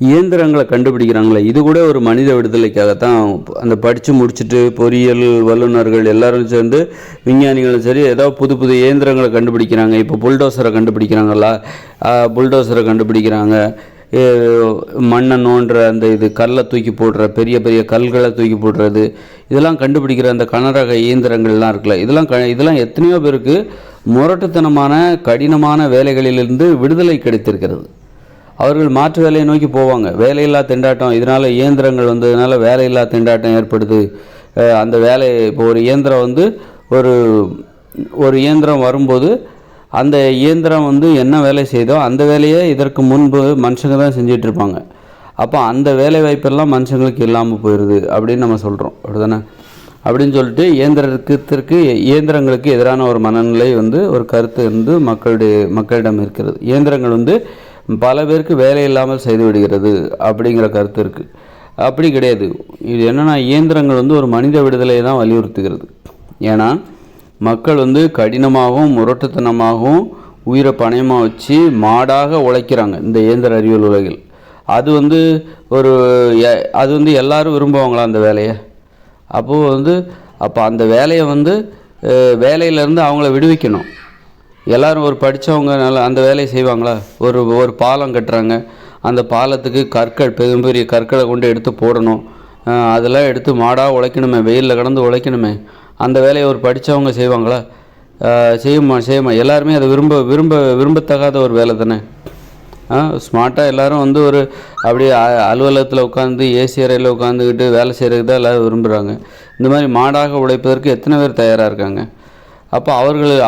இயந்திரங்களை கண்டுபிடிக்கிறாங்களே, இது கூட ஒரு மனித விடுதலைக்காகத்தான். அந்த படித்து முடிச்சுட்டு பொறியியல் வல்லுநர்கள் எல்லாரும் சேர்ந்து விஞ்ஞானிகளும் சரி ஏதாவது புது புது இயந்திரங்களை கண்டுபிடிக்கிறாங்க. இப்போ புல்டோசரை கண்டுபிடிக்கிறாங்களா, புல்டோசரை கண்டுபிடிக்கிறாங்க. மண்ணை நோண்டுற அந்த இது கல்லை தூக்கி போடுற பெரிய பெரிய கல்களை தூக்கி போடுறது, இதெல்லாம் கண்டுபிடிக்கிற அந்த கனரக இயந்திரங்கள்லாம் இருக்குல்ல, இதெல்லாம் எத்தனையோ பேருக்கு முரட்டுத்தனமான கடினமான வேலைகளிலிருந்து விடுதலை கிடைத்திருக்கிறது. அவர்கள் மாற்று வேலையை நோக்கி போவாங்க. வேலையில்லா திண்டாட்டம், இதனால் இயந்திரங்கள் வந்ததுனால வேலையில்லா திண்டாட்டம் ஏற்படுது. அந்த வேலை இப்போ ஒரு இயந்திரம் ஒரு இயந்திரம் வரும்போது அந்த இயந்திரம் என்ன வேலை செய்தோ அந்த வேலையை இதற்கு முன்பு மனுஷங்க தான் செஞ்சிட்ருப்பாங்க. அப்போ அந்த வேலை வாய்ப்பெல்லாம் மனுஷங்களுக்கு இல்லாமல் போயிடுது அப்படின்னு நம்ம சொல்கிறோம், அப்படிதானே? அப்படின்னு சொல்லிட்டு இயந்திரங்களுக்கு எதிரான ஒரு மனநிலை ஒரு கருத்து மக்களிடம் இருக்கிறது. இயந்திரங்கள் பல பேருக்கு வேலை இல்லாமல் செய்து விடுகிறது அப்படிங்கிற கருத்து இருக்குது. அப்படி கிடையாது. இது என்னென்னா, இயந்திரங்கள் ஒரு மனித விடுதலையை தான் வலியுறுத்துகிறது. ஏன்னா மக்கள் கடினமாகவும் முரட்டுத்தனமாகவும் உயிரை பணயமாக வச்சு மாடாக உழைக்கிறாங்க இந்த இயந்திர அறிவியல் உலகில். அது எல்லாரும் விரும்புவாங்களா அந்த வேலையை? அப்போ அந்த வேலையை வேலையிலேருந்து அவங்கள விடுவிக்கணும். எல்லோரும் ஒரு படித்தவங்க அந்த வேலையை செய்வாங்களா? ஒரு பாலம் கட்டுறாங்க, அந்த பாலத்துக்கு பெரிய கற்களை கொண்டு எடுத்து போடணும். அதெல்லாம் எடுத்து மாடாக உழைக்கணுமே, வெயிலில் கடந்து உழைக்கணுமே. அந்த வேலையை ஒரு படித்தவங்க செய்வாங்களா? செய்யுமா? எல்லாருமே அதை விரும்பத்தகாத ஒரு வேலை தானே. ஸ்மார்ட்டாக எல்லோரும் அப்படியே அலுவலகத்தில் உட்காந்து ஏசி அறையில் உட்காந்துக்கிட்டு வேலை செய்கிறதுக்கு தான் எல்லோரும் விரும்புகிறாங்க. இந்த மாதிரி மாடாக உழைப்பதற்கு எத்தனை பேர் தயாராக இருக்காங்க? அப்போ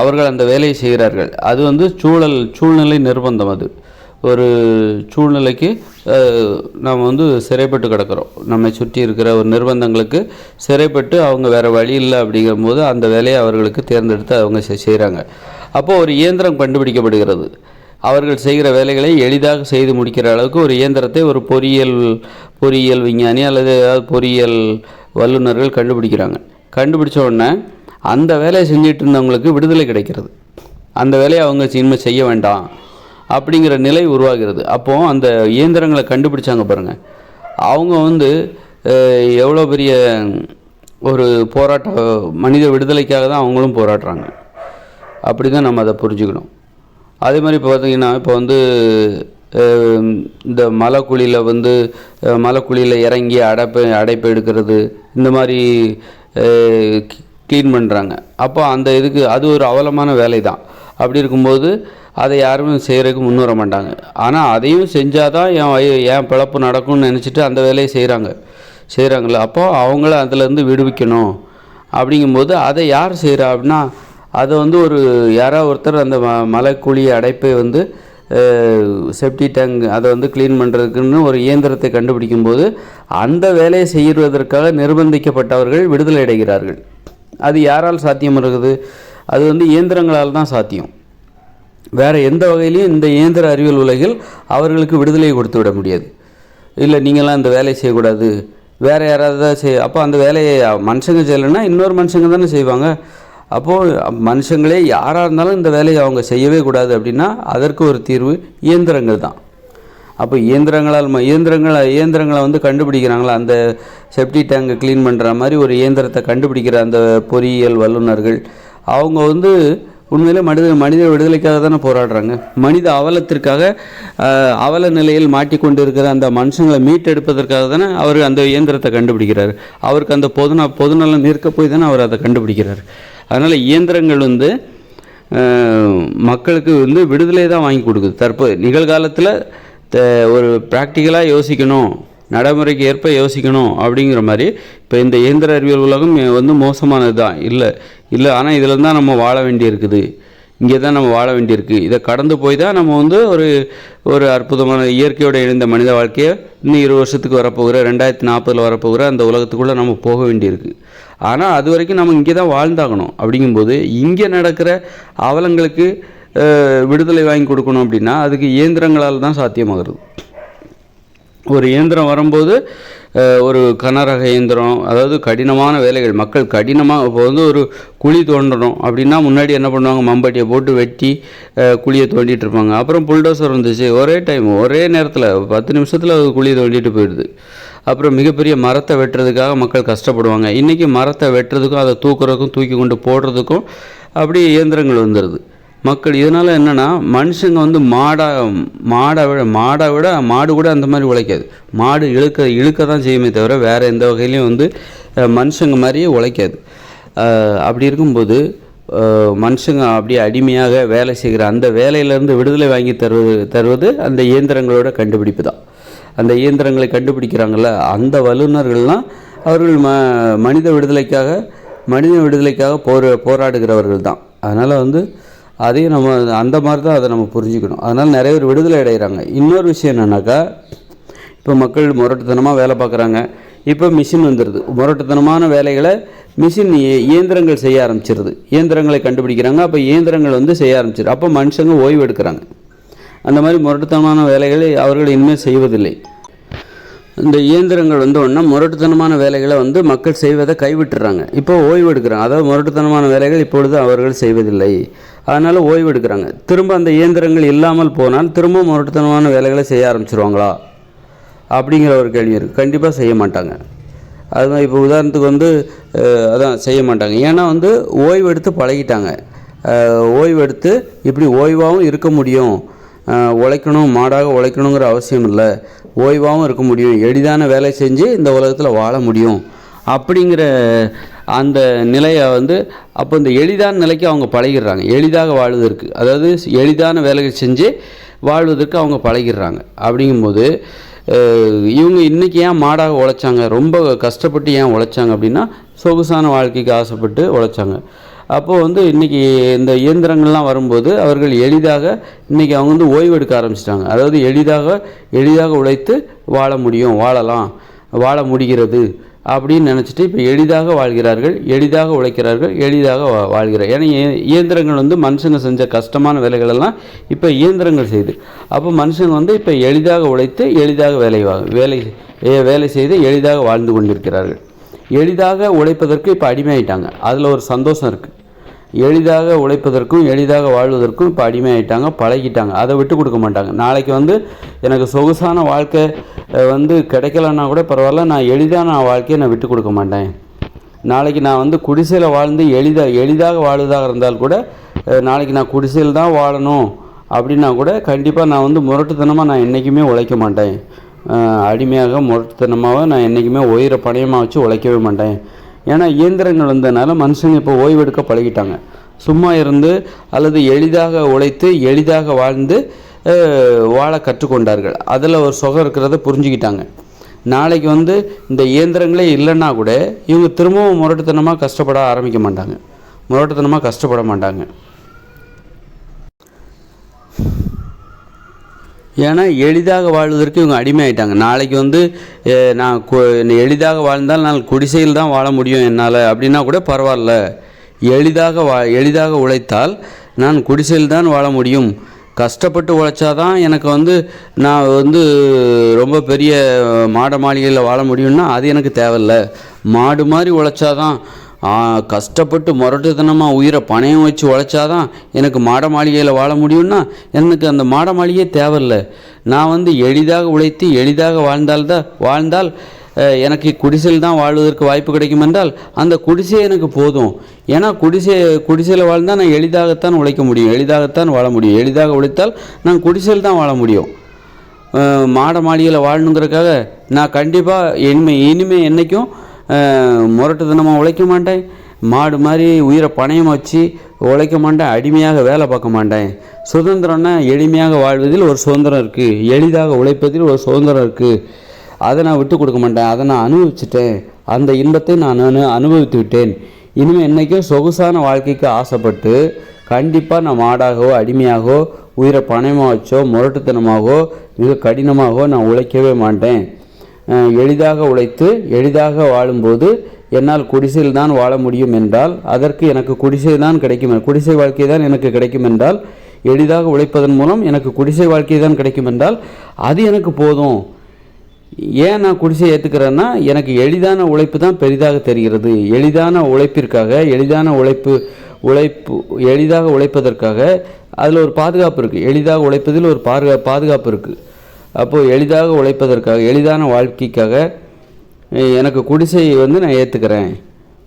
அவர்கள் அந்த வேலையை செய்கிறார்கள். அது சூழ்நிலை நிர்பந்தம். அது ஒரு சூழ்நிலைக்கு நாம் சிறைப்பட்டு கிடக்கிறோம். நம்மை சுற்றி இருக்கிற ஒரு நிர்பந்தங்களுக்கு சிறைப்பட்டு அவங்க வேறு வழி இல்லை அப்படிங்கும்போது அந்த வேலையை அவர்களுக்கு தேர்ந்தெடுத்து அவங்க செய்கிறாங்க. அப்போது ஒரு இயந்திரம் கண்டுபிடிக்கப்படுகிறது. அவர்கள் செய்கிற வேலைகளை எளிதாக செய்து முடிக்கிற அளவுக்கு ஒரு இயந்திரத்தை ஒரு பொறியியல் விஞ்ஞானி அல்லது பொறியியல் வல்லுநர்கள் கண்டுபிடிச்ச உடனே அந்த வேலையை செஞ்சிட்டு இருந்தவங்களுக்கு விடுதலை கிடைக்கிறது. அந்த வேலையை அவங்க இனிமேல் செய்ய வேண்டாம் அப்படிங்கிற நிலை உருவாகிறது. அப்போது அந்த இயந்திரங்களை கண்டுபிடிச்சாங்க பாருங்கள், அவங்க எவ்வளோ பெரிய ஒரு மனித விடுதலைக்காக தான் அவங்களும் போராடுறாங்க. அப்படி தான் நம்ம அதை புரிஞ்சுக்கணும். அதே மாதிரி இப்போ பார்த்திங்கன்னா, இப்போ இந்த மலைக்குழியில் இறங்கி அடைப்பை எடுக்கிறது, இந்த மாதிரி க்ளீன் பண்ணுறாங்க. அப்போ அந்த அது ஒரு அவலமான வேலை தான். அப்படி இருக்கும்போது அதை யாருமே செய்கிறதுக்கு முன் வர மாட்டாங்க. ஆனால் அதையும் செஞ்சால் தான் என் பிழப்பு நடக்கும்னு நினச்சிட்டு அந்த வேலையை செய்கிறாங்களே. அப்போது அவங்கள அதிலேருந்து விடுவிக்கணும். அப்படிங்கும்போது அதை யார் செய்கிறா அப்படின்னா, அதை யாராவது ஒருத்தர் அந்த மலைக்குழி அடைப்பை செப்டி டேங்க் அதை க்ளீன் பண்ணுறதுக்குன்னு ஒரு இயந்திரத்தை கண்டுபிடிக்கும்போது அந்த வேலையை செய்வதற்காக நிர்பந்திக்கப்பட்டவர்கள் விடுதலை அடைகிறார்கள். அது யாரால் சாத்தியம் இருக்குது? அது இயந்திரங்களால் தான் சாத்தியம். வேறு எந்த வகையிலையும் இந்த இயந்திர அறிவியல் உலகில் அவர்களுக்கு விடுதலையை கொடுத்து விட முடியாது. இல்லை, நீங்களாம் இந்த வேலையை செய்யக்கூடாது, வேறு யாராவது தான் அப்போ அந்த வேலையை மனுஷங்க செய்யலைன்னா இன்னொரு மனுஷங்க தானே செய்வாங்க. அப்போது மனுஷங்களே யாராக இருந்தாலும் இந்த வேலையை அவங்க செய்யவே கூடாது அப்படின்னா அதற்கு ஒரு தீர்வு இயந்திரங்கள் தான். அப்போ இயந்திரங்களை கண்டுபிடிக்கிறாங்களா? அந்த செப்டி டேங்கை க்ளீன் பண்ணுற மாதிரி ஒரு இயந்திரத்தை கண்டுபிடிக்கிற அந்த பொறியியல் வல்லுநர்கள் அவங்க உண்மையிலே மனித விடுதலைக்காக தானே போராடுறாங்க. மனித அவலத்திற்காக, அவல நிலையில் மாட்டிக்கொண்டு இருக்கிற அந்த மனுஷங்களை மீட்டெடுப்பதற்காக தானே அவர் அந்த இயந்திரத்தை கண்டுபிடிக்கிறார். அவருக்கு அந்த பொதுநலம் இருக்க போய் தானே அவர் அதை கண்டுபிடிக்கிறார். அதனால் இயந்திரங்கள் மக்களுக்கு விடுதலை தான் வாங்கி கொடுக்குது. தற்போது நிகழ்காலத்தில் ஒரு ப்ராக்டிக்கலாக யோசிக்கணும், நடைமுறைக்கு ஏற்ப யோசிக்கணும் அப்படிங்கிற மாதிரி இப்போ இந்த இயந்திர அறிவியல் உலகம் மோசமானது தான் இல்லை. ஆனால் இதில் தான் நம்ம வாழ வேண்டியிருக்குது, இங்கே தான் நம்ம வாழ வேண்டியிருக்கு. இதை கடந்து போய் தான் நம்ம ஒரு அற்புதமான இயற்கையோடு இணைந்த மனித வாழ்க்கையை இன்னும் 20 வருஷத்துக்கு வரப்போகிற 2040 வரப்போகிற அந்த உலகத்துக்குள்ளே நம்ம போக வேண்டியிருக்கு. ஆனால் அது வரைக்கும் நம்ம இங்கே தான் வாழ்ந்தாகணும். அப்படிங்கும்போது இங்கே நடக்கிற அவலங்களுக்கு விடுதலை வாங்கி கொடுக்கணும் அப்படின்னா அதுக்கு இயந்திரங்களால் தான் சாத்தியமாகிறது. ஒரு இயந்திரம் வரும்போது ஒரு கனரக இயந்திரம், அதாவது கடினமான வேலைகள், மக்கள் கடினமாக இப்போ வந்து ஒரு குழி தோண்டணும் அப்படின்னா முன்னாடி என்ன பண்ணுவாங்க, மம்பட்டியை போட்டு வெட்டி குழியை தோண்டிகிட்டு இருப்பாங்க. அப்புறம் புல்டோசர் வந்துச்சு, ஒரே டைம் ஒரே நேரத்தில் 10 நிமிஷத்தில் அது குழியை தோண்டிட்டு போயிடுது. அப்புறம் மிகப்பெரிய மரத்தை வெட்டுறதுக்காக மக்கள் கஷ்டப்படுவாங்க. இன்றைக்கி மரத்தை வெட்டுறதுக்கும் அதை தூக்குறதுக்கும் தூக்கி கொண்டு போடுறதுக்கும் அப்படி இயந்திரங்கள் வந்துடுது. மக்கள் இதனால் என்னென்னா, மனுஷங்க வந்து மாடை விட மாடு கூட அந்த மாதிரி உழைக்காது. மாடு இழுக்க தான் செய்யுமே தவிர வேறு எந்த வகையிலையும் வந்து மனுஷங்க மாதிரியே உழைக்காது. அப்படி இருக்கும்போது மனுஷங்க அப்படியே அடிமையாக வேலை செய்கிற அந்த வேலையிலேருந்து விடுதலை வாங்கி தருவது அந்த இயந்திரங்களோட கண்டுபிடிப்பு தான். அந்த இயந்திரங்களை கண்டுபிடிக்கிறாங்கள்ல அந்த வல்லுநர்கள்லாம் அவர்கள் மனித விடுதலைக்காக போராடுகிறவர்கள் தான். அதனால் வந்து அதையும் நம்ம அந்த மாதிரி தான் அதை நம்ம புரிஞ்சுக்கணும். அதனால் நிறைய பேர் விடுதலை அடைகிறாங்க. இன்னொரு விஷயம் என்னென்னாக்கா, இப்போ மக்கள் முரட்டுத்தனமாக வேலை பார்க்குறாங்க. இப்போ மிஷின் வந்துடுது. முரட்டுத்தனமான வேலைகளை இயந்திரங்கள் செய்ய ஆரம்பிச்சிருது. இயந்திரங்களை கண்டுபிடிக்கிறாங்க. அப்போ இயந்திரங்கள் வந்து செய்ய ஆரம்பிச்சிரு. அப்போ மனுஷங்க ஓய்வு எடுக்கிறாங்க. அந்த மாதிரி முரட்டுத்தனமான வேலைகளை அவர்கள் இனிமேல் செய்வதில்லை. இந்த இயந்திரங்கள் வந்தோடனே முரட்டுத்தனமான வேலைகளை வந்து மக்கள் செய்வதை கைவிட்டுறாங்க. இப்போ ஓய்வு எடுக்கிறாங்க. அதாவது முரட்டுத்தனமான வேலைகள் இப்பொழுது அவர்கள் செய்வதில்லை. அதனால் ஓய்வு எடுக்கிறாங்க. திரும்ப அந்த இயந்திரங்கள் இல்லாமல் போனால் திரும்ப முரட்டுத்தனமான வேலைகளை செய்ய ஆரம்பிச்சிருவாங்களா அப்படிங்கிற ஒரு கேள்வி இருக்குது. கண்டிப்பாக செய்ய மாட்டாங்க. அதுதான் இப்போ உதாரணத்துக்கு வந்து அதான் செய்ய மாட்டாங்க. ஏன்னா வந்து ஓய்வு எடுத்து பழகிட்டாங்க. ஓய்வு எடுத்து இப்படி ஓய்வாகவும் இருக்க முடியும், மாடாக உழைக்கணுங்கிற அவசியம் இல்லை, ஓய்வாகவும் இருக்க முடியும், எளிதான வேலை செஞ்சு இந்த உலகத்தில் வாழ முடியும் அப்படிங்கிற அந்த நிலையை வந்து அப்போ இந்த எளிதான நிலைக்கு அவங்க பழகிடுறாங்க. எளிதாக வாழ்வதற்கு, அதாவது எளிதான வேலைகள் செஞ்சு வாழ்வதற்கு அவங்க பழகிடுறாங்க. அப்படிங்கும்போது இவங்க இன்றைக்கி ஏன் மாடாக உழைச்சாங்க, ரொம்ப கஷ்டப்பட்டு ஏன் உழைச்சாங்க அப்படின்னா சொகுசான வாழ்க்கைக்கு ஆசைப்பட்டு உழைச்சாங்க. அப்போது வந்து இன்றைக்கி இந்த இயந்திரங்கள்லாம் வரும்போது அவர்கள் எளிதாக இன்றைக்கி அவங்க வந்து ஓய்வு எடுக்க ஆரம்பிச்சிட்டாங்க. அதாவது எளிதாக உழைத்து வாழ முடிகிறது அப்படின்னு நினச்சிட்டு இப்போ எளிதாக வாழ்கிறார்கள், எளிதாக உழைக்கிறார்கள், எளிதாக வாழ்கிறார்கள். ஏன்னா இயந்திரங்கள் வந்து மனுஷங்க செஞ்ச கஷ்டமான வேலைகளெல்லாம் இப்போ இயந்திரங்கள் செய்யுது. அப்போ மனுஷங்க வந்து இப்போ எளிதாக உழைத்து எளிதாக வேலை செய்து எளிதாக வாழ்ந்து கொண்டிருக்கிறார்கள். எளிதாக உழைப்பதற்கு இப்போ அடிமையாயிட்டாங்க. அதில் ஒரு சந்தோஷம் இருக்குது. எளிதாக உழைப்பதற்கும் எளிதாக வாழ்வதற்கும் இப்போ அடிமையாயிட்டாங்க, பழகிட்டாங்க. அதை விட்டு கொடுக்க மாட்டாங்க. நாளைக்கு வந்து எனக்கு சொகுசான வாழ்க்கை வந்து கிடைக்கலன்னா கூட பரவாயில்ல, நான் எளிதான வாழ்க்கையை நான் விட்டு கொடுக்க மாட்டேன். நாளைக்கு நான் வந்து குடிசையில் வாழ்ந்து எளிதாக வாழ்வதாக இருந்தால் கூட நாளைக்கு நான் குடிசையில் தான் வாழணும் அப்படின்னா கூட கண்டிப்பாக நான் வந்து முரட்டுத்தனமாக நான் என்றைக்குமே உழைக்க மாட்டேன். அடிமையாக முரட்டுத்தனமாக நான் என்றைக்குமே உயிரை பணயமாக வச்சு உழைக்கவே மாட்டேன். ஏன்னா இயந்திரங்கள் வந்ததுனால மனுஷங்க இப்போ ஓய்வெடுக்க பழகிட்டாங்க. சும்மா இருந்து அல்லது எளிதாக உழைத்து எளிதாக வாழ்ந்து வாழ கற்றுக்கொண்டார்கள். அதில் ஒரு சுகம் இருக்கிறத புரிஞ்சுக்கிட்டாங்க. நாளைக்கு வந்து இந்த இயந்திரங்களே இல்லைன்னா கூட இவங்க திரும்பவும் முரட்டுத்தனமாக கஷ்டப்பட மாட்டாங்க. ஏன்னா எளிதாக வாழ்வதற்கு இவங்க அடிமையாயிட்டாங்க. நாளைக்கு வந்து நான் எளிதாக வாழ்ந்தால் நான் குடிசையில் தான் வாழ முடியும் என்னால் அப்படின்னா கூட பரவாயில்ல, எளிதாக உழைத்தால் நான் குடிசையில் தான் வாழ முடியும், கஷ்டப்பட்டு உழைச்சாதான் எனக்கு வந்து நான் வந்து ரொம்ப பெரிய மாளிகையில் வாழ முடியும்னா அது எனக்கு தேவையில்லை. மாடு மாதிரி உழைச்சாதான், கஷ்டப்பட்டு முரட்டுத்தனமாக உயிரை பணயம் வச்சு உழைச்சாதான் எனக்கு மாளிகையில் வாழ முடியும்னா எனக்கு அந்த மாளிகையே தேவையில்லை. நான் வந்து எளிதாக உழைத்து எளிதாக வாழ்ந்தால் எனக்கு குடிசையில் தான் வாழ்வதற்கு வாய்ப்பு கிடைக்கும் என்றால் அந்த குடிசை எனக்கு போதும். ஏன்னா குடிசையில் வாழ்ந்தால் நான் எளிதாகத்தான் உழைக்க முடியும், எளிதாகத்தான் வாழ முடியும். எளிதாக உழைத்தால் நான் குடிசையில் தான் வாழ முடியும். மாளிகையில் வாழணுங்கிறதுக்காக நான் கண்டிப்பாக இனிமேல் என்றைக்கும் முரட்டுத்தனமாக உழைக்க மாட்டேன், மாடு மாதிரி உயிரை பணயம் வச்சு உழைக்க மாட்டேன், அடிமையாக வேலை பார்க்க மாட்டேன். சுதந்திரம்னா எளிமையாக வாழ்வதில் ஒரு சுதந்திரம் இருக்குது, எளிதாக உழைப்பதில் ஒரு சுதந்திரம் இருக்குது. அதை நான் விட்டு கொடுக்க மாட்டேன். அதை நான் அனுபவிச்சுட்டேன், அந்த இன்பத்தை நான் அனுபவித்து விட்டேன். இனிமேல் என்றைக்கும் சொகுசான வாழ்க்கைக்கு ஆசைப்பட்டு கண்டிப்பாக நான் மாடாகவோ அடிமையாகவோ உயிரை பணயமாக வச்சோ முரட்டுத்தனமாகவோ மிக கடினமாகவோ நான் உழைக்கவே மாட்டேன். எளிதாக உழைத்து எளிதாக வாழும்போது என்னால் குடிசையில் தான் வாழ முடியும் என்றால் அதற்கு எனக்கு குடிசை வாழ்க்கை தான் எனக்கு கிடைக்கும் என்றால், எளிதாக உழைப்பதன் மூலம் எனக்கு குடிசை வாழ்க்கை தான் கிடைக்கும் என்றால் அது எனக்கு போதும். ஏன் நான் குடிசையை ஏற்றுக்கிறேன்னா, எனக்கு எளிதான உழைப்பு தான் பெரிதாக தெரிகிறது. எளிதான உழைப்பிற்காக எளிதாக உழைப்பதற்காக அதில் ஒரு பாதுகாப்பு இருக்குது. எளிதாக உழைப்பதில் ஒரு பாதுகாப்பு இருக்குது. அப்போது எளிதாக உழைப்பதற்காக, எளிதான வாழ்க்கைக்காக எனக்கு குடிசையை நான் ஏற்றுக்கிறேன்.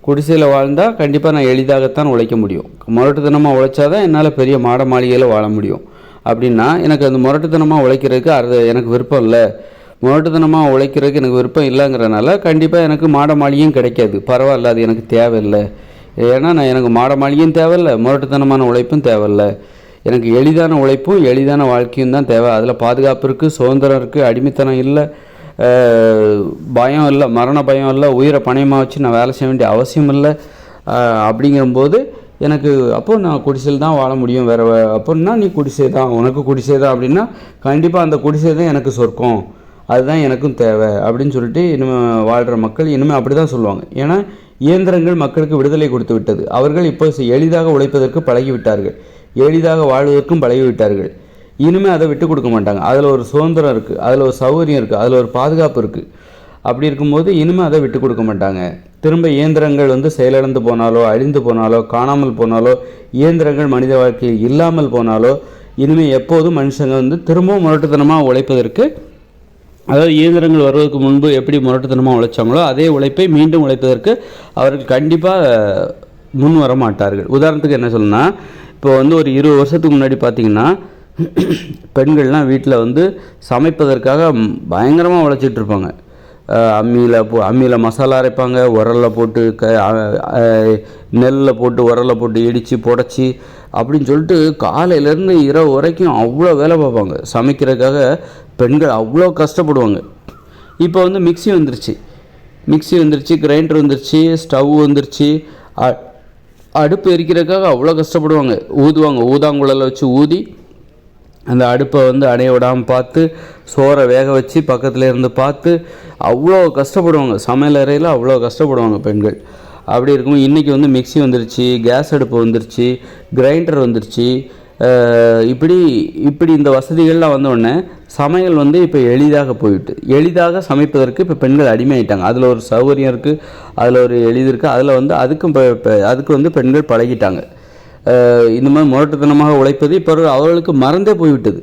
குடிசையில் வாழ்ந்தால் கண்டிப்பாக நான் எளிதாகத்தான் உழைக்க முடியும். முரட்டுத்தனமாக உழைச்சாதான் என்னால் பெரிய மாட மாளிகையில் வாழ முடியும். அப்படின்னா எனக்கு அந்த முரட்டுத்தனமாக உழைக்கிறதுக்கு எனக்கு விருப்பம் இல்லை. முரட்டுத்தனமாக உழைக்கிறதுக்கு எனக்கு விருப்பம் இல்லைங்கிறனால கண்டிப்பாக எனக்கு மாட மாளிகையும் கிடைக்காது. பரவாயில்ல, அது எனக்கு தேவையில்லை. ஏன்னா எனக்கு மாட மாளிகையும் தேவையில்லை, முரட்டுத்தனமான உழைப்பும் தேவையில்லை. எனக்கு எளிதான உழைப்பும் எளிதான வாழ்க்கையும் தான் தேவை. அதில் பாதுகாப்பு இருக்குது, சுதந்திரம் இருக்குது, அடிமைத்தனம் இல்லை, பயம் இல்லை, மரண பயம் இல்லை, உயிரை பணயமாக வச்சு நான் வேலை செய்ய வேண்டிய அவசியம் இல்லை. அப்படிங்கும்போது எனக்கு அப்போது நான் குடிசையில் தான் வாழ முடியும். வேறு அப்படின்னா நீ குடிசை தான், உனக்கு குடிசை தான் அப்படின்னா கண்டிப்பாக அந்த குடிசை தான் எனக்கு சொர்க்கம், அதுதான் எனக்கும் தேவை அப்படின்னு சொல்லிட்டு இனிமேல் வாழ்கிற மக்கள் இனிமேல் அப்படி தான் சொல்லுவாங்க. ஏன்னா இயந்திரங்கள் மக்களுக்கு விடுதலை கொடுத்து விட்டது. அவர்கள் இப்போ எளிதாக உழைப்பதற்கு பழகிவிட்டார்கள், எளிதாக வாழ்வதற்கும் பழகிவிட்டார்கள். இனிமேல் அதை விட்டு கொடுக்க மாட்டாங்க. அதில் ஒரு சுதந்திரம் இருக்குது, அதில் ஒரு சௌகரியம் இருக்குது, அதில் ஒரு பாதுகாப்பு இருக்குது. அப்படி இருக்கும்போது இனிமேல் அதை விட்டு கொடுக்க மாட்டாங்க. திரும்ப இயந்திரங்கள் செயலிழந்து போனாலோ, அழிந்து போனாலோ, காணாமல் போனாலோ, இயந்திரங்கள் மனித வாழ்க்கையில் இல்லாமல் போனாலோ இனிமேல் எப்போதும் மனுஷங்க திரும்பவும் முரட்டுத்தனமாக உழைப்பதற்கு, அதாவது இயந்திரங்கள் வருவதற்கு முன்பு எப்படி முரட்டுத்தனமாக உழைச்சாங்களோ அதே உழைப்பை மீண்டும் உழைப்பதற்கு அவர்கள் கண்டிப்பாக முன் வர மாட்டார்கள். உதாரணத்துக்கு என்ன சொல்லணும்னா, இப்போ ஒரு 20 வருஷத்துக்கு முன்னாடி பார்த்திங்கன்னா பெண்கள்லாம் வீட்டில் சமைப்பதற்காக பயங்கரமாக உழைச்சிட்டு இருப்பாங்க. அம்மியில் மசாலா அரைப்பாங்க, உரலில் போட்டு நெல்லில் போட்டு உரலில் போட்டு இடித்து புடச்சி அப்படின்னு சொல்லிட்டு காலையிலேருந்து இரவு வரைக்கும் அவ்வளோ வேலை பார்ப்பாங்க. சமைக்கிறதுக்காக பெண்கள் அவ்வளோ கஷ்டப்படுவாங்க. இப்போ மிக்ஸி வந்துருச்சு, கிரைண்டர் வந்துருச்சு, ஸ்டவ் வந்துருச்சு. அடுப்பு எரிக்கிறதுக்காக அவ்வளோ கஷ்டப்படுவாங்க. ஊதாங்குழலை வச்சு ஊதி அந்த அடுப்பை அணைய விடாமல் பார்த்து, சோறை வேக வச்சு பக்கத்தில் இருந்து பார்த்து அவ்வளோ கஷ்டப்படுவாங்க. சமையல் அறையில் அவ்வளோ கஷ்டப்படுவாங்க பெண்கள். அப்படி இருக்கும் இன்றைக்கி மிக்ஸி வந்துருச்சு, கேஸ் அடுப்பு வந்துருச்சு, கிரைண்டர் வந்துருச்சு. இப்படி இந்த வசதிகள்லாம் வந்தோடனே சமையல் இப்போ எளிதாக போயிட்டு, எளிதாக சமைப்பதற்கு இப்போ பெண்கள் அடிமையாயிட்டாங்க. அதில் ஒரு சௌகரியம் இருக்குது, அதில் ஒரு எளிது இருக்குது. அதில் அதுக்கு பெண்கள் பழகிட்டாங்க. இந்த மாதிரி முரட்டுத்தனமாக உழைப்பது இப்போ அவர்களுக்கு மறந்தே போய்விட்டது.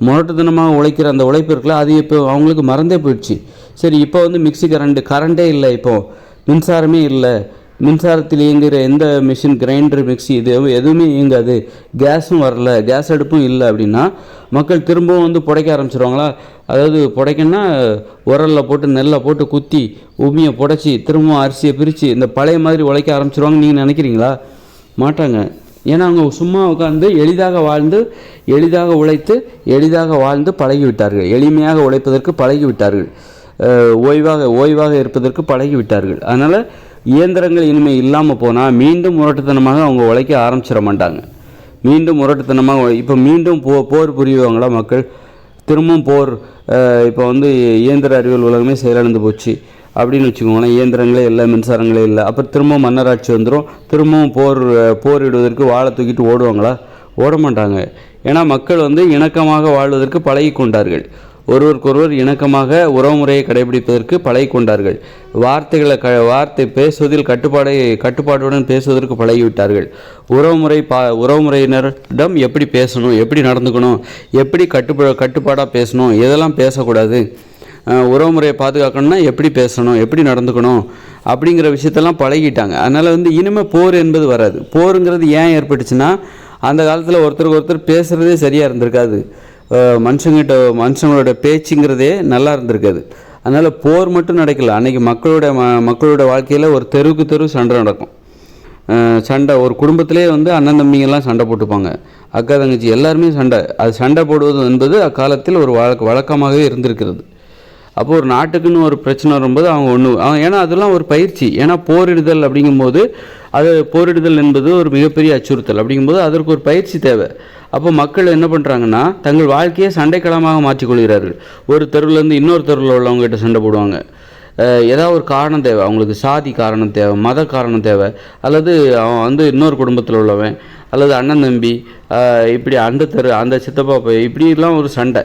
முரட்டுத்தனமாக உழைக்கிற அந்த உழைப்பு இருக்குல்ல, அது இப்போ அவங்களுக்கு மறந்தே போயிடுச்சு. சரி, இப்போ மிக்ஸி கரண்டே இல்லை, இப்போது மின்சாரமே இல்லை, மின்சாரத்தில் இயங்குகிற எந்த மிஷின், கிரைண்டர், மிக்ஸி இது எதுவுமே இயங்காது, கேஸும் வரல, கேஸ் அடுப்பும் இல்லை அப்படின்னா மக்கள் திரும்பவும் புடைக்க ஆரம்பிச்சிருவாங்களா? அதாவது புடைக்கன்னா உரலில் போட்டு நெல்லை போட்டு குத்தி உமியை புடைச்சி திரும்பவும் அரிசியை பிரித்து இந்த பழைய மாதிரி உழைக்க ஆரம்பிச்சிருவாங்க நீங்கள் நினைக்கிறீங்களா? மாட்டாங்க. ஏன்னா அவங்க சும்மா உட்காந்து எளிதாக வாழ்ந்து, எளிதாக உழைத்து, எளிதாக வாழ்ந்து பழகிவிட்டார்கள். எளிமையாக உழைப்பதற்கு பழகிவிட்டார்கள். ஓய்வாக இருப்பதற்கு பழகிவிட்டார்கள். அதனால் இயந்திரங்கள் இனிமேல் இல்லாமல் போனால் மீண்டும் முரட்டுத்தனமாக அவங்க உழைக்க ஆரம்பிச்சிட மாட்டாங்க. மீண்டும் முரட்டுத்தனமாக இப்போ மீண்டும் போர் புரியுவாங்களா மக்கள்? திரும்பவும் போர். இப்போ இயந்திர அறிவியல் உலகமே செயலிழந்து போச்சு அப்படின்னு வச்சுக்கோங்களேன். இயந்திரங்களே இல்லை, மின்சாரங்களே இல்லை. அப்புறம் திரும்பவும் மன்னராட்சி வந்துடும். திரும்பவும் போரிடுவதற்கு வாழை தூக்கிட்டு ஓடுவாங்களா? ஓட மாட்டாங்க. ஏன்னா மக்கள் இணக்கமாக வாழ்வதற்கு பழகி கொண்டார்கள். ஒருவருக்கொருவர் இணக்கமாக உறவுமுறையை கடைபிடிப்பதற்கு பழகி கொண்டார்கள். வார்த்தை பேசுவதில் கட்டுப்பாடுடன் பேசுவதற்கு பழகிவிட்டார்கள். உறவுமுறையினரிடம் எப்படி பேசணும், எப்படி நடந்துக்கணும், எப்படி கட்டுப்பாடாக பேசணும், எதெல்லாம் பேசக்கூடாது, உறவுமுறையை பாதுகாக்கணும்னா எப்படி பேசணும், எப்படி நடந்துக்கணும் அப்படிங்கிற விஷயத்தெல்லாம் பழகிட்டாங்க. அதனால் இனிமேல் போர் என்பது வராது. போருங்கிறது ஏன் ஏற்பட்டுச்சுன்னா, அந்த காலத்தில் ஒருத்தருக்கு ஒருத்தர் பேசுகிறதே சரியாக இருந்திருக்காது. மனுஷங்களோட பேச்சுங்கிறதே நல்லா இருந்திருக்காது. அதனால் போர் மட்டும் நடக்கல. அன்றைக்கி மக்களோட வாழ்க்கையில் ஒரு தெருவுக்கு சண்டை நடக்கும். ஒரு குடும்பத்திலே அண்ணன் தம்பிங்கெல்லாம் சண்டை போட்டுப்பாங்க, அக்கா தங்கச்சி எல்லாருமே சண்டை. அது சண்டை போடுவது என்பது அக்காலத்தில் ஒரு வழக்கமாகவே இருந்திருக்கிறது. அப்போது ஒரு நாட்டுக்குன்னு ஒரு பிரச்சனை வரும்போது ஏன்னா அதெல்லாம் ஒரு பயிற்சி. ஏன்னா போரிடுதல் அப்படிங்கும்போது, போரிடுதல் என்பது ஒரு மிகப்பெரிய அச்சுறுத்தல். அப்படிங்கும்போது அதற்கு ஒரு பயிற்சி தேவை. அப்போ மக்கள் என்ன பண்ணுறாங்கன்னா, தங்கள் வாழ்க்கையை சண்டைக்களமாக மாற்றிக்கொள்கிறார்கள். ஒரு தெருவிலேருந்து இன்னொரு தெருவில் உள்ளவங்ககிட்ட சண்டை போடுவாங்க. ஏதாவது ஒரு காரணம் தேவை அவங்களுக்கு. சாதி காரணம் தேவை, மத காரணம் தேவை, அல்லது அவன் இன்னொரு குடும்பத்தில் உள்ளவன், அல்லது அண்ணன் தம்பி, இப்படி அந்த சித்தப்பா இப்படிலாம் ஒரு சண்டை.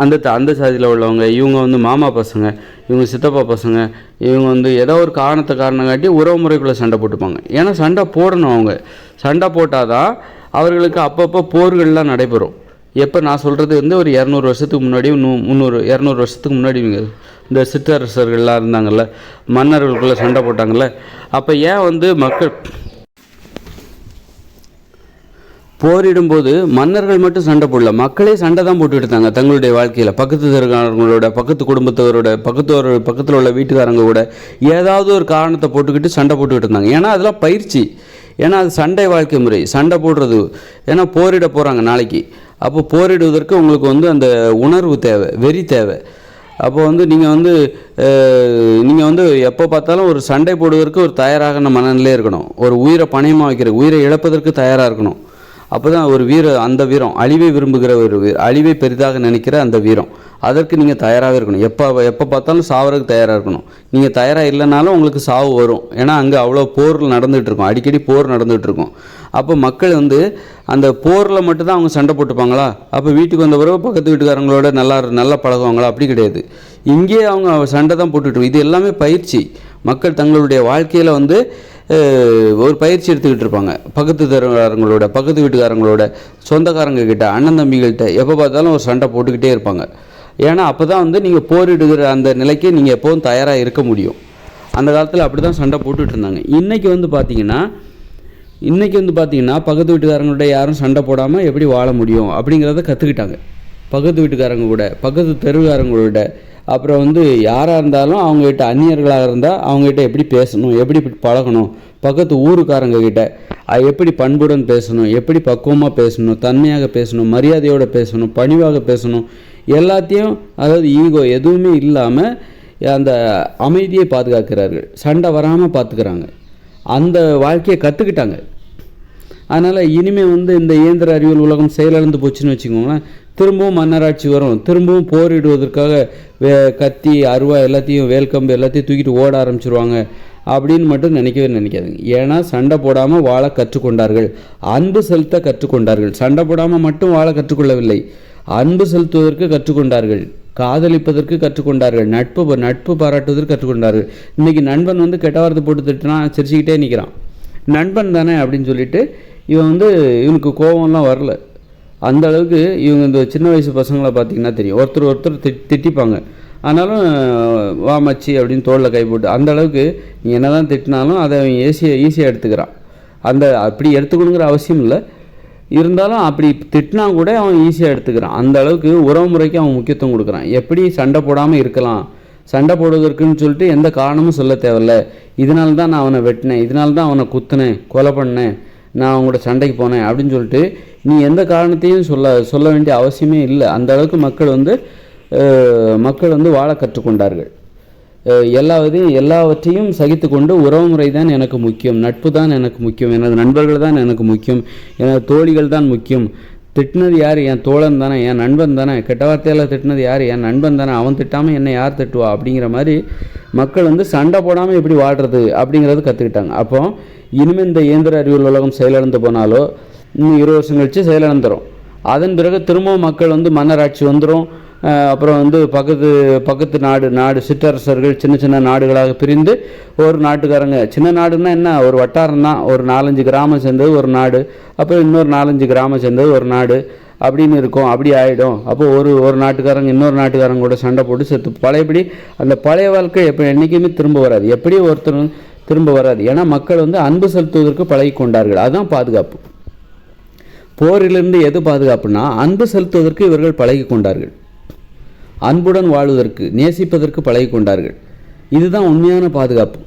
அந்த சாதியில் உள்ளவங்க, இவங்க வந்து மாமா பசங்க, இவங்க சித்தப்பா பசங்க, இவங்க வந்து ஏதோ ஒரு காரணம் காட்டி உறவு முறைக்குள்ளே சண்டை போட்டுப்பாங்க. ஏன்னா சண்டை போடணும். அவங்க சண்டை போட்டால் தான் அவர்களுக்கு அப்பப்போ போர்கள்லாம் நடைபெறும். எப்போ நான் சொல்கிறது வந்து ஒரு 200 வருஷத்துக்கு முன்னாடி, 200 வருஷத்துக்கு முன்னாடி இவங்க இந்த சிற்றரசர்கள்லாம் இருந்தாங்கள்ல, மன்னர்களுக்குள்ளே சண்டை போட்டாங்கள்ல, அப்போ ஏன் வந்து மக்கள் போரிடும்போது மன்னர்கள் மட்டும் சண்டை போடல, மக்களே சண்டை தான் போட்டுக்கிட்டு இருந்தாங்க தங்களுடைய வாழ்க்கையில். பக்கத்து தெருக்காரங்களோட, பக்கத்து குடும்பத்தவரோட, பக்கத்தில் உள்ள வீட்டுக்காரங்க கூட ஏதாவது ஒரு காரணத்தை போட்டுக்கிட்டு சண்டை போட்டுக்கிட்டு இருந்தாங்க. ஏன்னா அதெல்லாம் பயிற்சி. ஏன்னா அது சண்டை வாழ்க்கை முறை, சண்டை போடுறது. ஏன்னா போரிட போகிறாங்க நாளைக்கு. அப்போ போரிடுவதற்கு உங்களுக்கு வந்து அந்த உணர்வு தேவை, வெறி தேவை. அப்போ வந்து நீங்கள் வந்து எப்போ பார்த்தாலும் ஒரு சண்டை போடுவதற்கு ஒரு தயாராக மனநிலையே இருக்கணும். ஒரு உயிரை பணயமாக வைக்கிற, உயிரை இழப்பதற்கு தயாராக இருக்கணும். அப்போ தான் ஒரு அந்த வீரம், அழிவை விரும்புகிற ஒரு அழிவை பெரிதாக நினைக்கிற அந்த வீரம், அதற்கு நீங்கள் தயாராகவே இருக்கணும். எப்போ பார்த்தாலும் சாவறதுக்கு தயாராக இருக்கணும். நீங்கள் தயாராக இல்லைனாலும் உங்களுக்கு சாவு வரும். ஏன்னா அங்கே அவ்வளோ போர் நடந்துகிட்ருக்கும், அடிக்கடி போர் நடந்துகிட்ருக்கும். அப்போ மக்கள் வந்து அந்த போரில் மட்டும்தான் அவங்க சண்டை போட்டுப்பாங்களா? அப்போ வீட்டுக்கு வந்த பிறகு பக்கத்து வீட்டுக்காரங்களோட நல்லா பழகுவாங்களா? அப்படி கிடையாது. இங்கேயே அவங்க சண்டை தான் போட்டுக்கிட்டு. இது எல்லாமே பயிற்சி. மக்கள் தங்களுடைய வாழ்க்கையில் வந்து ஒரு பயிற்சி எடுத்துக்கிட்டு இருப்பாங்க. பக்கத்து தெருக்காரங்களோட, பக்கத்து வீட்டுக்காரங்களோட, சொந்தக்காரங்க கிட்ட, அண்ணன் தம்பிகள்கிட்ட எப்போ பார்த்தாலும் ஒரு சண்டை போட்டுக்கிட்டே இருப்பாங்க. ஏன்னா அப்போ தான் வந்து நீங்கள் போரிடுகிற அந்த நிலைக்கு நீங்கள் எப்போவும் தயாராக இருக்க முடியும். அந்த காலத்தில் அப்படி தான் சண்டை போட்டுகிட்டு இருந்தாங்க. இன்றைக்கி வந்து பார்த்திங்கன்னா பக்கத்து வீட்டுக்காரங்கள்ட்ட யாரும் சண்டை போடாமல் எப்படி வாழ முடியும் அப்படிங்கிறத கற்றுக்கிட்டாங்க. பக்கத்து வீட்டுக்காரங்க கூட, பக்கத்து தெருக்காரங்களோட, அப்புறம் வந்து யாராக இருந்தாலும் அவங்ககிட்ட, அந்நியர்களாக இருந்தால் அவங்ககிட்ட எப்படி பேசணும், எப்படி பழகணும், பக்கத்து ஊருக்காரங்க கிட்ட எப்படி பண்புடன் பேசணும், எப்படி பக்குவமாக பேசணும், தன்மையாக பேசணும், மரியாதையோடு பேசணும், பணிவாக பேசணும், எல்லாத்தையும், அதாவது ஈகோ எதுவுமே இல்லாமல் அந்த அமைதியை பாதுகாக்கிறார்கள். சண்டை வராமல் பார்த்துக்கிறாங்க. அந்த வாழ்க்கையை கற்றுக்கிட்டாங்க. அதனால் இனிமேல் வந்து இந்த இயந்திர அறிவியல் உலகம் செயலிழந்து போச்சுன்னு வச்சுக்கோங்களேன், திரும்பவும் மன்னராட்சி வரும். திரும்பவும் போரிடுவதற்காக கத்தி, அருவா எல்லாத்தையும், வேல்கம்பு எல்லாத்தையும் தூக்கிட்டு ஓட ஆரம்பிச்சிருவாங்க அப்படின்னு மட்டும் நினைக்காதுங்க. ஏன்னா சண்டை போடாமல் வாழ கற்றுக்கொண்டார்கள், அன்பு செலுத்த கற்றுக்கொண்டார்கள். சண்டை போடாமல் மட்டும் வாழ கற்றுக்கொள்ளவில்லை, அன்பு செலுத்துவதற்கு கற்றுக்கொண்டார்கள், காதலிப்பதற்கு கற்றுக்கொண்டார்கள், நட்பு பாராட்டுவதற்கு கற்றுக்கொண்டார்கள். இன்றைக்கி நண்பன் வந்து கெட்ட வார்த்தை போட்டு திட்டுனா சிரிச்சுக்கிட்டே நிற்கிறான். நண்பன் தானே அப்படின்னு சொல்லிட்டு இவனுக்கு கோபம்லாம் வரல. அந்த அளவுக்கு இவங்க இந்த சின்ன வயசு பசங்களை பார்த்திங்கன்னா தெரியும், ஒருத்தர் திட்டிப்பாங்க. ஆனாலும் வா மச்சி அப்படின்னு தோளில் கை போட்டு, அந்த அளவுக்கு நீ என்ன தான் திட்டினாலும் அதை அவன் ஈஸியாக எடுத்துக்கிறான். அப்படி எடுத்துக்கணுங்கிற அவசியம் இல்லை, இருந்தாலும் அப்படி திட்டினா கூட அவன் ஈஸியாக எடுத்துக்கிறான். அந்த அளவுக்கு உறவு முறைக்கு அவன் முக்கியத்துவம் கொடுக்குறான். எப்படி சண்டை போடாமல் இருக்கலாம், சண்டை போடுவதற்குன்னு சொல்லிட்டு எந்த காரணமும் சொல்ல தேவையில்ல. இதனால தான் நான் அவனை வெட்டினேன், இதனால தான் அவனை குத்துனேன், கொலை பண்ணேன், நான் அவங்களோட சண்டைக்கு போனேன் அப்படின்னு சொல்லிட்டு நீ எந்த காரணத்தையும் சொல்ல வேண்டிய அவசியமே இல்லை. அந்த அளவுக்கு மக்கள் வந்து வாழ கற்றுக்கொண்டார்கள். எல்லாவற்றையும் சகித்து கொண்டு உறவு முறை தான் எனக்கு முக்கியம், நட்பு தான் எனக்கு முக்கியம், எனது நண்பர்கள் தான் எனக்கு முக்கியம், எனது தோழிகள் தான் முக்கியம். திட்டினது யார்? என் தோழன் தானே, என் நண்பன் தானே. கெட்ட வார்த்தையில் திட்டினது யார்? என் நண்பன் தானே. அவன் திட்டாமல் என்னை யார் திட்டுவா? அப்படிங்கிற மாதிரி மக்கள் வந்து சண்டை போடாமல் எப்படி வாழ்கிறது அப்படிங்கிறது கற்றுக்கிட்டாங்க. அப்போ இனிமேல் இந்த இயந்திர அறிவியல் உலகம் செயலிழந்து போனாலோ இன்னும் 20 வருஷம் கழித்து செயலிழந்துடும். அதன் பிறகு திரும்பவும் மக்கள் வந்து மன்னராட்சி வந்துடும். அப்புறம் வந்து பக்கத்து நாடு சிற்றரசர்கள் சின்ன நாடுகளாக பிரிந்து ஒரு நாட்டுக்காரங்க, சின்ன நாடுன்னா என்ன, ஒரு வட்டாரம் தான், ஒரு 4-5 கிராமம் சேர்ந்தது ஒரு நாடு, அப்புறம் இன்னொரு 4-5 கிராமம் சேர்ந்தது ஒரு நாடு அப்படின்னு இருக்கும். அப்படி ஆகிடும். அப்போ ஒரு நாட்டுக்காரங்க இன்னொரு நாட்டுக்காரங்க கூட சண்டை போட்டு செத்து பழையபடி அந்த பழைய வாழ்க்கை என்றைக்குமே திரும்ப வராது. எப்படி ஒருத்தர் திரும்ப வராது. ஏன்னா மக்கள் வந்து அன்பு செலுத்துவதற்கு பழகி கொண்டார்கள். அதுதான் பாதுகாப்பு. போரிலிருந்து எது பாதுகாப்புனா அன்பு செலுத்துவதற்கு இவர்கள் பழகி கொண்டார்கள், அன்புடன் வாழ்வதற்கு, நேசிப்பதற்கு பழகி கொண்டார்கள். இதுதான் உண்மையான பாதுகாப்பு.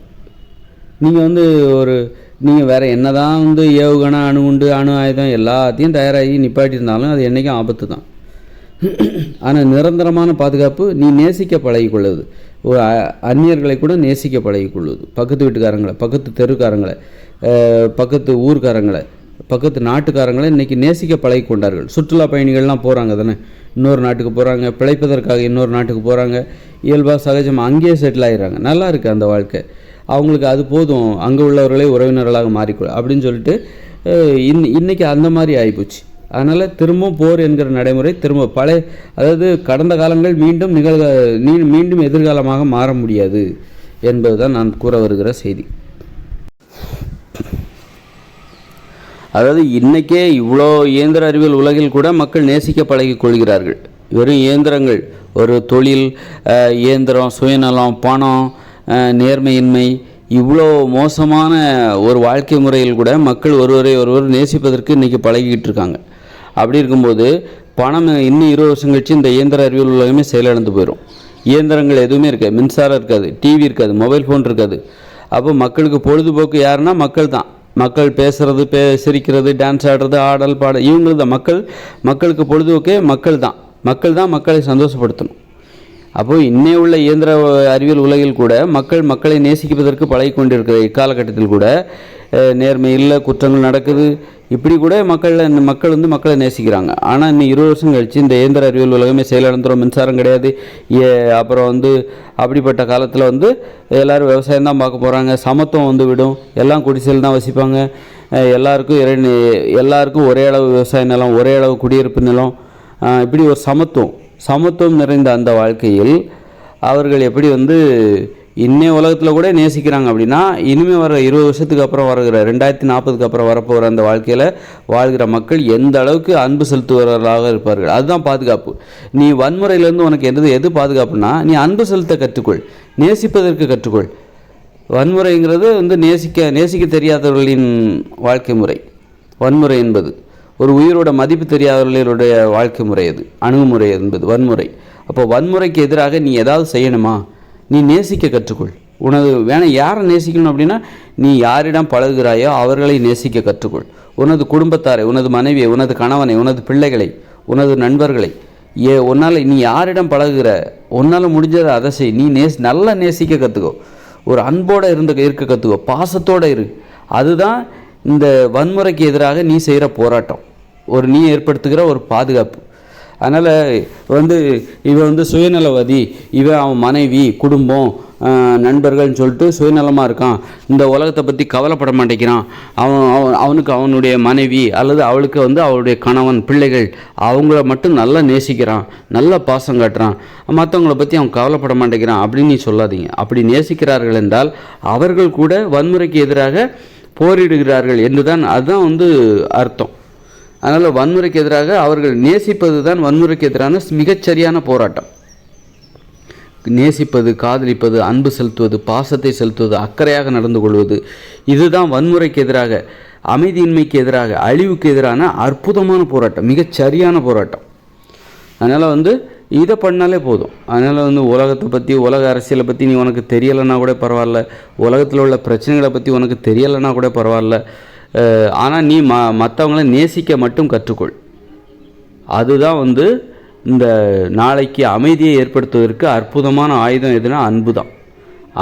நீங்கள் வேறு என்ன தான் வந்து ஏவுகணை, அணு ஆயுதம் எல்லாத்தையும் தயாராகி நிப்பாட்டியிருந்தாலும் அது என்றைக்கும் ஆபத்து தான். ஆனால் நிரந்தரமான பாதுகாப்பு நீ நேசிக்க பழகிக்கொள்வது, ஒரு அந்நியர்களை கூட நேசிக்க பழகிக்கொள்வது, பக்கத்து வீட்டுக்காரங்களை, பக்கத்து தெருக்காரங்களை, பக்கத்து ஊர்க்காரங்களை, பக்கத்து நாட்டுக்காரங்களை இன்றைக்கி நேசிக்க பழகி கொண்டார்கள். சுற்றுலா பயணிகள்லாம் போகிறாங்க தானே, இன்னொரு நாட்டுக்கு போகிறாங்க, பிழைப்பதற்காக இன்னொரு நாட்டுக்கு போகிறாங்க, இயல்பாக சகஜமாக அங்கேயே செட்டில் ஆகிடுறாங்க. நல்லா இருக்குது அந்த வாழ்க்கை, அவங்களுக்கு அது போதும், அங்கே உள்ளவர்களே உறவினர்களாக மாறிக்கொள்ள அப்படின்னு சொல்லிட்டு இன்றைக்கி அந்த மாதிரி ஆகிப்போச்சு. அதனால் திரும்பவும் போர் என்கிற நடைமுறை திரும்ப பழைய, அதாவது கடந்த காலங்கள் மீண்டும் எதிர்காலமாக மாற முடியாது என்பதுதான் நான் கூற வருகிற செய்தி. அதாவது இன்றைக்கே இவ்வளோ இயந்திர அறிவியல் உலகில் கூட மக்கள் நேசிக்க பழகி கொள்கிறார்கள். வெறும் இயந்திரங்கள், ஒரு தொழில், இயந்திரம், சுயநலம், பணம், நேர்மையின்மை, இவ்வளோ மோசமான ஒரு வாழ்க்கை முறையில் கூட மக்கள் ஒருவர் நேசிப்பதற்கு இன்றைக்கி பழகிக்கிட்டு இருக்காங்க. அப்படி இருக்கும்போது பணம் இன்னும் 20 வருஷம் கழிச்சு இந்த இயந்திர அறிவியல் உலகமே செயலிழந்து போயிடும். இயந்திரங்கள் எதுவுமே இருக்காது, மின்சாரம் இருக்காது, டிவி இருக்காது, மொபைல் ஃபோன் இருக்காது. அப்போ மக்களுக்கு பொழுதுபோக்கு யாருன்னா மக்கள் தான். மக்கள் பேசுகிறது, சிரிக்கிறது, டான்ஸ் ஆடுறது, ஆடல் பாடல், இவங்களுக்கு தான் மக்களுக்கு பொழுதுபோக்கே மக்கள் தான் மக்களை சந்தோஷப்படுத்தணும். அப்போது இன்னே உள்ள இயந்திர அறிவியல் உலகில் கூட மக்களை நேசிப்பதற்கு பழகி கொண்டிருக்கிற இக்காலகட்டத்தில் கூட நேர்மை இல்லை, குற்றங்கள் நடக்குது. இப்படி கூட மக்கள் வந்து மக்களை நேசிக்கிறாங்க. ஆனால் இன்னும் 20 வருஷம் கழிச்சு இந்த இயந்திர அறிவியல் உலகமே செயலிழந்துடும், மின்சாரம் கிடையாது. அப்புறம் வந்து அப்படிப்பட்ட காலத்தில் வந்து எல்லோரும் விவசாயம் தான் பார்க்க போகிறாங்க, சமத்துவம் வந்து விடும், எல்லாம் குடிசையில் தான் வசிப்பாங்க, எல்லாருக்கும் ஒரே அளவு விவசாய நிலம், ஒரே அளவு குடியிருப்பு நிலம், இப்படி ஒரு சமத்துவம் நிறைந்த அந்த வாழ்க்கையில் அவர்கள் எப்படி வந்து இன்னே உலகத்தில் கூட நேசிக்கிறாங்க அப்படின்னா, இனிமேல் வர 20 வருஷத்துக்கு அப்புறம் வருகிற 2040க்கு அப்புறம் வரப்போகிற அந்த வாழ்க்கையில் வாழ்கிற மக்கள் எந்த அளவுக்கு அன்பு செலுத்துவர்களாக இருப்பார்கள். அதுதான் பாதுகாப்பு. நீ வன்முறையிலேருந்து உனக்கு எது பாதுகாப்புனா, நீ அன்பு செலுத்த கற்றுக்கொள், நேசிப்பதற்கு கற்றுக்கொள். வன்முறைங்கிறது வந்து நேசிக்க தெரியாதவர்களின் வாழ்க்கை முறை. வன்முறை என்பது ஒரு உயிரோட மதிப்பு தெரியாதவர்களுடைய வாழ்க்கை முறை, அது அணுகுமுறை என்பது வன்முறை. அப்போ வன்முறைக்கு எதிராக நீ ஏதாவது செய்யணுமா, நீ நேசிக்க கற்றுக்கொள். யாரை நேசிக்கணும் அப்படின்னா, நீ யாரிடம் பழகுகிறாயோ அவர்களை நேசிக்க கற்றுக்கொள். உனது குடும்பத்தாரை, உனது மனைவியை, உனது கணவனை, உனது பிள்ளைகளை, உனது நண்பர்களை, உன்னால் நீ யாரிடம் பழகுகிற, உன்னால் முடிஞ்சதை அதை செய். நீ நல்லா நேசிக்க கற்றுக்கோ, ஒரு அன்போடு இருக்க கற்றுக்கோ, பாசத்தோடு இரு. அதுதான் இந்த வன்முறைக்கு எதிராக நீ செய்கிற போராட்டம், நீ ஏற்படுத்துகிற ஒரு பாதுகாப்பு. அதனால் இவன் வந்து சுயநலவாதி, அவன் மனைவி, குடும்பம், நண்பர்கள்னு சொல்லிட்டு சுயநலமாக இருக்கான், இந்த உலகத்தை பற்றி கவலைப்பட மாட்டேங்கிறான், அவனுக்கு அவனுடைய மனைவி அல்லது அவளுக்கு வந்து அவளுடைய கணவன், பிள்ளைகள், அவங்கள மட்டும் நல்லா நேசிக்கிறான், நல்ல பாசம் காட்டுறான், மற்றவங்கள பற்றி அவன் கவலைப்பட மாட்டேங்கிறான் அப்படின்னு நீ சொல்லாதீங்க. அப்படி நேசிக்கிறார்கள் என்றால் அவர்கள் கூட வன்முறைக்கு எதிராக போரிடுகிறார்கள் என்றுதான், அதுதான் வந்து அர்த்தம். அதனால் வன்முறைக்கு எதிராக அவர்கள் நேசிப்பது தான் வன்முறைக்கு எதிரான மிகச்சரியான போராட்டம். நேசிப்பது, காதலிப்பது, அன்பு செலுத்துவது, பாசத்தை செலுத்துவது, அக்கறையாக நடந்து கொள்வது, இதுதான் வன்முறைக்கு எதிராக, அமைதியின்மைக்கு எதிராக, அழிவுக்கு எதிரான அற்புதமான போராட்டம், மிகச்சரியான போராட்டம். அதனால் வந்து இதை பண்ணாலே போதும். அதனால் வந்து உலகத்தை பற்றி, உலக அரசியலை பற்றி நீ உனக்கு தெரியலைன்னா கூட பரவாயில்ல, உலகத்தில் உள்ள பிரச்சனைகளை பற்றி உனக்கு தெரியலைன்னா கூட பரவாயில்ல, ஆனால் நீ மற்றவங்கள நேசிக்க மட்டும் கற்றுக்கொள். அதுதான் வந்து இந்த நாளைக்கு அமைதியை ஏற்படுத்துவதற்கு அற்புதமான ஆயுதம் எதுனா அன்பு தான்.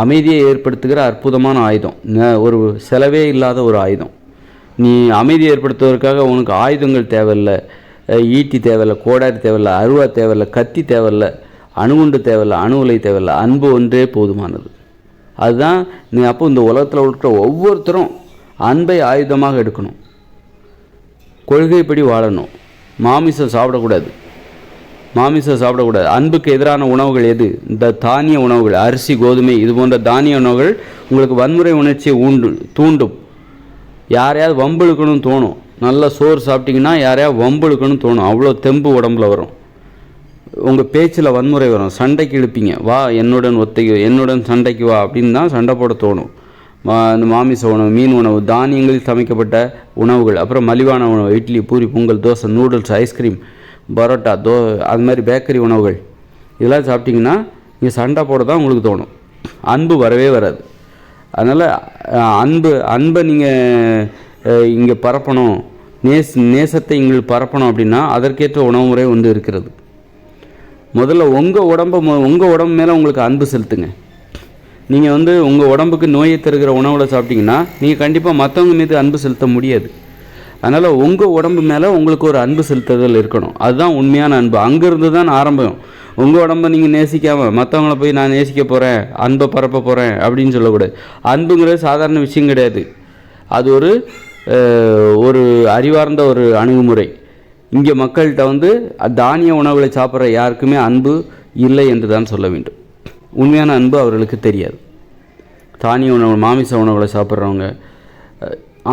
அமைதியை ஏற்படுத்துகிற அற்புதமான ஆயுதம், ஒரு செலவே இல்லாத ஒரு ஆயுதம். நீ அமைதியை ஏற்படுத்துவதற்காக உனக்கு ஆயுதங்கள் தேவையில்லை, ஈட்டி தேவையில்லை, கோடாரி தேவையில்லை, அருவா தேவையில்லை, கத்தி தேவையில்லை, அணுகுண்டு தேவையில்லை, அணுகுலை தேவையில்லை, அன்பு ஒன்றே போதுமானது. அதுதான் நீ அப்போ இந்த உலகத்தில் இருக்கிற ஒவ்வொருத்தரும் அன்பை ஆயுதமாக எடுக்கணும், கொள்கைப்படி வாழணும், மாமிசம் சாப்பிடக்கூடாது. அன்புக்கு எதிரான உணவுகள் எது? இந்த தானிய உணவுகள், அரிசி, கோதுமை, இது போன்ற தானிய உணவுகள் உங்களுக்கு வன்முறை உணர்ச்சியை தூண்டும். யாரையாவது வம்புழுக்கணும்னு தோணும். நல்ல சோறு சாப்பிட்டிங்கன்னா யாரையாவது வம்புழுக்கணும்னு தோணும், அவ்வளோ தெம்பு உடம்புல வரும். உங்கள் பேச்சில் வன்முறை வரும், சண்டைக்கு இழுப்பீங்க, வா என்னுடன் சண்டைக்கு வா அப்படின்னு தான் சண்டை போட தோணும். இந்த மாமிச உணவு, மீன் உணவு, தானியங்களில் சமைக்கப்பட்ட உணவுகள், அப்புறம் மலிவான உணவு, இட்லி, பூரி, பொங்கல், தோசை, நூடுல்ஸ், ஐஸ்கிரீம், பரோட்டா, அது மாதிரி பேக்கரி உணவுகள், இதெல்லாம் சாப்பிட்டிங்கன்னா நீங்கள் சண்டை போட தான் உங்களுக்கு தோணும், அன்பு வரவே வராது. அதனால் அன்பை நீங்கள் இங்கே பரப்பணும், நேசத்தை இங்கே பரப்பணும் அப்படின்னா அதற்கேற்ற உணவு முறை வந்து இருக்கிறது. முதல்ல உங்கள் உடம்பு மேலே உங்களுக்கு அன்பு செலுத்துங்க. நீங்கள் வந்து உங்கள் உடம்புக்கு நோயை தருகிற உணவுகளை சாப்பிட்டிங்கன்னா நீங்கள் கண்டிப்பாக மற்றவங்க மீது அன்பு செலுத்த முடியாது. அதனால் உங்கள் உடம்பு மேலே உங்களுக்கு ஒரு அன்பு செலுத்துதல் இருக்கணும். அதுதான் உண்மையான அன்பு. அங்கேருந்து தான் ஆரம்பம். உங்கள் உடம்பை நீங்கள் நேசிக்காமல் மற்றவங்கள போய் நான் நேசிக்க போகிறேன், அன்பை பரப்ப போகிறேன் அப்படின்னு சொல்லக்கூடாது. அன்புங்கிறது சாதாரண விஷயம் கிடையாது. அது ஒரு அறிவார்ந்த ஒரு அணுகுமுறை. இங்கே மக்கள்கிட்ட வந்து தானிய உணவுகளை சாப்பிட்ற யாருக்குமே அன்பு இல்லை என்று தான் சொல்ல வேண்டும். உண்மையான அன்பு அவர்களுக்கு தெரியாது. தானிய உணவு மாமிச உணவுகளை சாப்பிட்றவங்க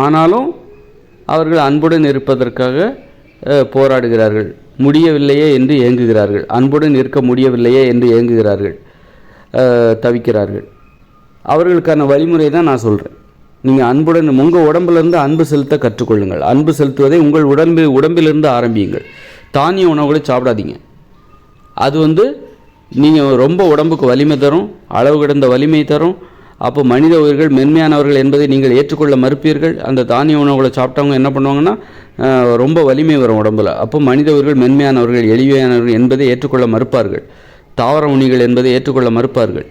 ஆனாலும் அவர்கள் அன்புடன் இருப்பதற்காக போராடுகிறார்கள். முடியவில்லையே என்று ஏங்குகிறார்கள். அன்புடன் இருக்க முடியவில்லையே என்று ஏங்குகிறார்கள், தவிக்கிறார்கள். அவர்களுக்கான வழிமுறை தான் நான் சொல்கிறேன். நீங்கள் அன்புடன் உங்கள் உடம்பிலிருந்து அன்பு செலுத்த கற்றுக்கொள்ளுங்கள். அன்பு செலுத்துவதை உங்கள் உடம்பிலிருந்து ஆரம்பியுங்கள். தானிய உணவுகளை சாப்பிடாதீங்க. அது நீங்கள் ரொம்ப உடம்புக்கு வலிமை தரும், அளவு கிடந்த வலிமை தரும். அப்போ மனித உயிர்கள் மென்மையானவர்கள் என்பதை நீங்கள் ஏற்றுக்கொள்ள மறுப்பீர்கள். அந்த தானிய உணவுகளை சாப்பிட்டவங்க என்ன பண்ணுவாங்கன்னா ரொம்ப வலிமை வரும் உடம்புல. அப்போ மனித உயிர்கள் மென்மையானவர்கள் எளிமையானவர்கள் என்பதை ஏற்றுக்கொள்ள மறுப்பார்கள். தாவர உணிகள் என்பதை ஏற்றுக்கொள்ள மறுப்பார்கள்.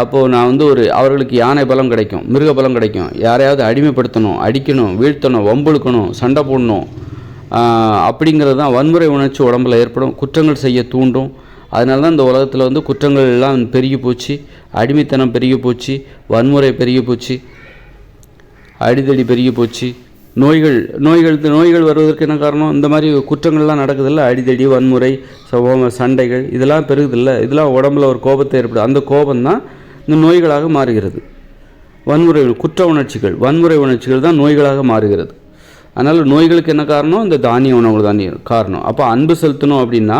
அப்போது நான் அவர்களுக்கு யானை பலம் கிடைக்கும், மிருக பலம் கிடைக்கும். யாரையாவது அடிமைப்படுத்தணும், அடிக்கணும், வீழ்த்தணும், வம்புழுக்கணும், சண்டை போடணும், அப்படிங்கிறது தான் வன்முறை உணர்ச்சி உடம்பில் ஏற்படும். குற்றங்கள் செய்ய தூண்டும். அதனால தான் இந்த உலகத்தில் குற்றங்கள் எல்லாம் பெருகி போச்சு, அடிமைத்தனம் பெருகி போச்சு, வன்முறை பெருகி போச்சு, அடிதடி பெருகி போச்சு. நோய்கள் வருவதற்கு என்ன காரணம்? இந்த மாதிரி குற்றங்கள்லாம் நடக்குதில்ல, அடிதடி, வன்முறை, சண்டைகள், இதெல்லாம் பெருகுதில்ல. இதெல்லாம் உடம்புல ஒரு கோபத்தை ஏற்படுது. அந்த கோபம்தான் இந்த நோய்களாக மாறுகிறது. குற்ற உணர்ச்சிகள், வன்முறை உணர்ச்சிகள் தான் நோய்களாக மாறுகிறது. அதனால் நோய்களுக்கு என்ன காரணம்? இந்த தானிய உணவு தான் காரணம். அப்போ அன்பு செலுத்தணும் அப்படின்னா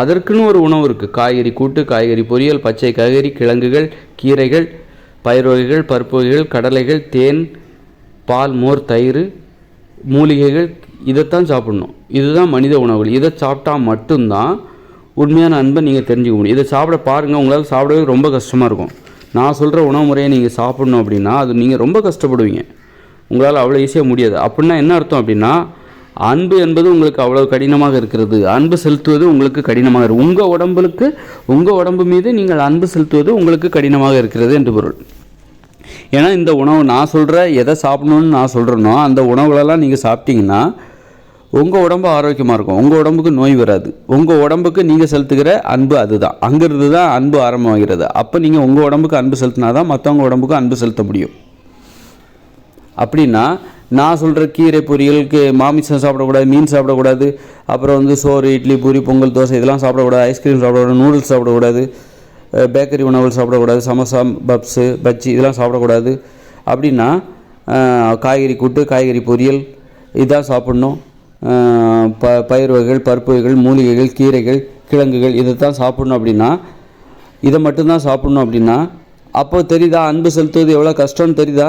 அதற்குன்னு ஒரு உணவு இருக்குது. காய்கறி கூட்டு, காய்கறி பொரியல், பச்சை காய்கறி, கிழங்குகள், கீரைகள், பயிர் வகைகள், பருப்பு வகைகள், கடலைகள், தேன், பால், மோர், தயிர், மூலிகைகள், இதைத்தான் சாப்பிடணும். இதுதான் மனித உணவுகள். இதை சாப்பிட்டா மட்டும்தான் உண்மையான அன்பை நீங்கள் தெரிஞ்சுக்க முடியும். இதை சாப்பிட பாருங்கள், உங்களால் சாப்பிடவே ரொம்ப கஷ்டமாக இருக்கும். நான் சொல்கிற உணவு முறையை நீங்கள் சாப்பிடணும் அப்படின்னா அது நீங்கள் ரொம்ப கஷ்டப்படுவீங்க. உங்களால் அவ்வளோ ஈஸியாக முடியாது. அப்படின்னா என்ன அர்த்தம் அப்படின்னா அன்பு என்பது உங்களுக்கு அவ்வளோ கடினமாக இருக்கிறது. அன்பு செலுத்துவது உங்களுக்கு கடினமாக இருக்குது. உங்கள் உடம்பு மீது நீங்கள் அன்பு செலுத்துவது உங்களுக்கு கடினமாக இருக்கிறது என்று பொருள். ஏன்னா இந்த உணவு நான் சொல்கிற எதை சாப்பிடணுன்னு நான் சொல்கிறேனோ அந்த உணவுகளெல்லாம் நீங்கள் சாப்பிட்டீங்கன்னா உங்கள் உடம்பு ஆரோக்கியமாக இருக்கும். உங்கள் உடம்புக்கு நோய் வராது. உங்கள் உடம்புக்கு நீங்கள் செலுத்துகிற அன்பு அதுதான். அங்கிருந்து தான் அன்பு ஆரம்பமாகிறது. அப்போ நீங்கள் உங்கள் உடம்புக்கு அன்பு செலுத்தினா தான் மற்றவங்க உடம்புக்கு அன்பு செலுத்த முடியும். அப்படின்னா நான் சொல்கிற கீரை பொரியலுக்கு மாமிசம் சாப்பிடக்கூடாது, மீன் சாப்பிடக்கூடாது, அப்புறம் சோறு, இட்லி, பூரி, பொங்கல், தோசை இதெல்லாம் சாப்பிடக்கூடாது, ஐஸ்கிரீம் சாப்பிடக்கூடாது, நூடுல்ஸ் சாப்பிடக்கூடாது, பேக்கரி உணவுகள் சாப்பிடக்கூடாது, சமோசா, பப்ஸு, பஜ்ஜி இதெல்லாம் சாப்பிடக்கூடாது. அப்படின்னா காய்கறி கூட்டு, காய்கறி பொரியல் இதான் சாப்பிட்ணும். பயிர் வகைகள், பருப்பு வகைகள், மூலிகைகள், கீரைகள், கிழங்குகள் இதை தான் சாப்பிட்ணும். அப்படின்னா இதை மட்டும்தான் சாப்பிட்ணும். அப்படின்னா அப்போ தெரியுதா அன்பு செலுத்துவது எவ்வளோ கஷ்டம்னு தெரியுதா?